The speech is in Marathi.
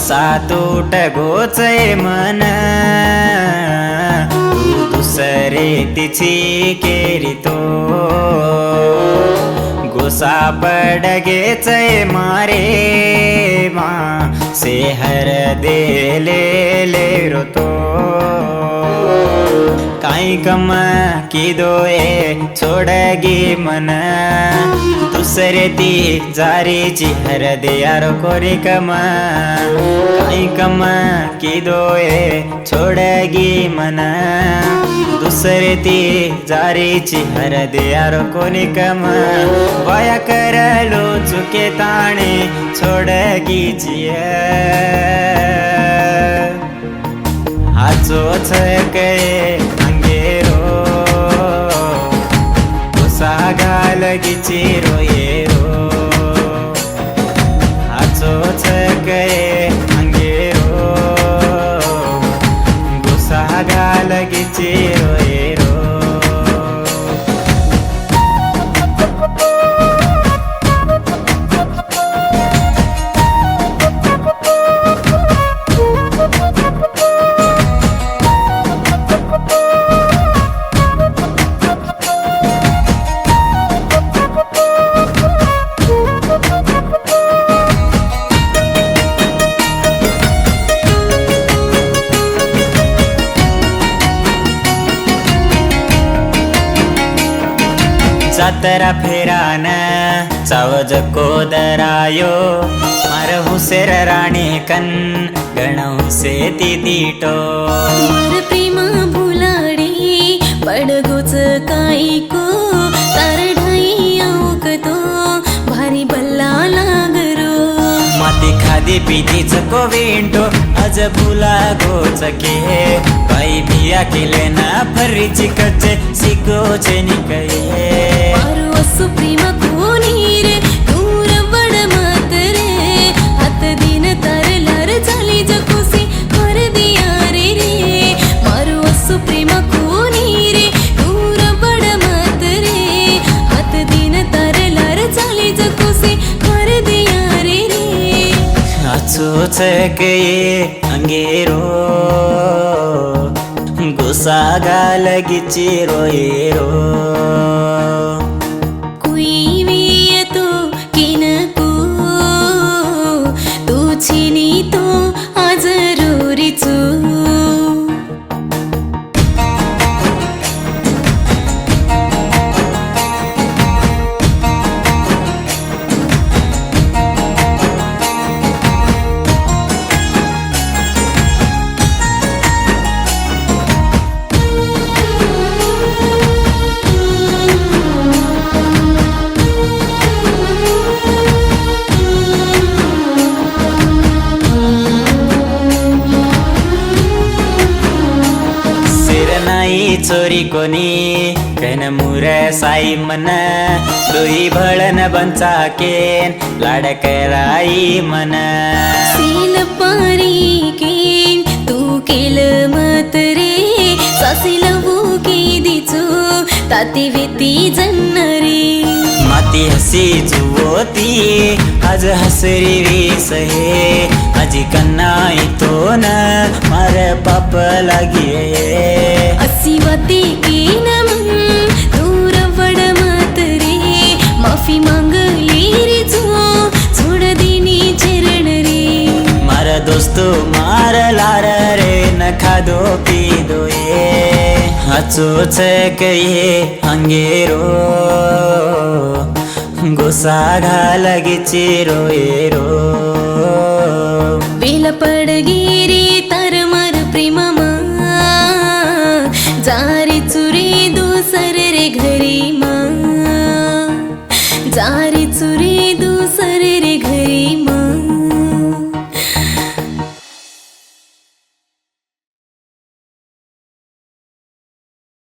सातूट गोचे मन तू दुसरे तिची केरितो गोसा पडगेचे मारे मा सेहर देले रोतो काई कम किदो छोड़गी मन दुसरे ती जारीची हर दियार कोरी कम काई कम किदो छोड़गी मन दुसरे ती जारीची हर दियार कोनी कम वया करलो चुके ताणे छोड़गी जिय आजो छके अंगेरो गुसा गालगीची रोयेरो आजो छके अंगेरो गुसा गालगीची रोयेरो जातरा फेरान चावज कोदरायो मार हुसेर राणी कन गण से ती दीटो मार प्रेमा भुलाडी पडगोच काईको तार ढाई औकतो भारी बल्ला लागरो माती खादी पितीच को विंटो आज भुला गोच के बाई बिया केले ना फरीची कच्चे सिगोचे निकये मारू असु प्रेमा कोणी रे दूर बड मत रे हात दिन तार लार झाली जकोसी कर दिया रे मारू असु प्रेमा कोणी रे दूर बड मत रे हात दिन तार लार झाली जकोसी कर दिया रे आचोच के अंगेरो गुसा गालगीची रोयेरो कुई वियतो किनको तू छिनीतो आज रोरीचो चोरी कोनी कन मुर साई मन दोई भळन बंचा केन लाडकराई मन सील पारी केन तू केल मत रे सासिलवू की दिचू ताती वेती जन्नरी माती हसी जुवोती आज हसरी वीस हे आजी कन्नाई तो न मार पाप लागिये असी वाते की न मन दूर वड मत रे माफी मांगली रे छोड़ दिनी चरण रे मार दोस्तो मार लार रे न खादो पीदो ये आचोच कये अंगेरो गोसा घालगीची रोयेरो बेल पडगी रे तार मार प्रेमा जारी चुरे दोसर रे घरी मा जा